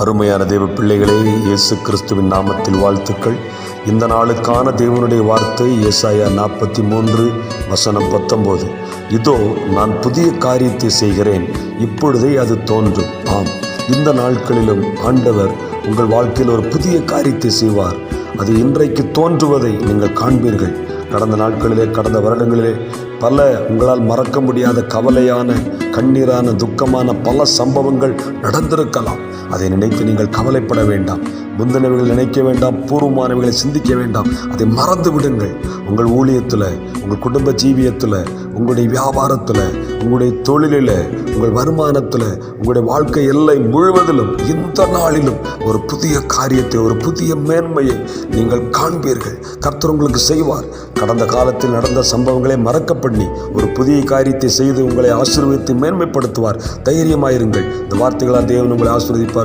அருமையான தேவ பிள்ளைகளே, இயேசு கிறிஸ்துவின் நாமத்தில் வாழ்த்துக்கள். இந்த நாளுக்கான தேவனுடைய வார்த்தை ஏசாயா 43:19. இதோ நான் புதிய காரியத்தை செய்கிறேன், இப்பொழுதே அது தோன்றும். ஆம், இந்த நாட்களிலும் ஆண்டவர் உங்கள் வாழ்க்கையில் ஒரு புதிய காரியத்தை செய்வார். அது இன்றைக்கு தோன்றுவதை நீங்கள் காண்பீர்கள். கடந்த நாட்களிலே, கடந்த வருடங்களிலே பல உங்களால் மறக்க முடியாத கவலையான, கண்ணீரான, துக்கமான பல சம்பவங்கள் நடந்திருக்கலாம். அதை நினைத்து நீங்கள் கவலைப்பட வேண்டாம். முந்தினவைகள் நினைக்க வேண்டாம், பூர்வமானவைகளை சிந்திக்க வேண்டாம். அதை மறந்து விடுங்கள். உங்கள் ஊழியத்தில், உங்கள் குடும்ப ஜீவியத்தில், உங்களுடைய வியாபாரத்தில், உங்களுடைய தொழிலில், உங்கள் வருமானத்தில், உங்களுடைய வாழ்க்கை எல்லை முழுவதிலும் இந்த நாளிலும் ஒரு புதிய காரியத்தை, ஒரு புதிய மேன்மையை நீங்கள் காண்பீர்கள். கர்த்தர் உங்களுக்கு செய்வார். கடந்த காலத்தில் நடந்த சம்பவங்களை மறக்க பண்ணி ஒரு புதிய காரியத்தை செய்து உங்களை ஆசீர்வதித்து மேன்மைப்படுத்துவார். தைரியமாயிருங்கள். இந்த வார்த்தைகளால் தேவன் உங்களை ஆசீர்வதிப்பார்.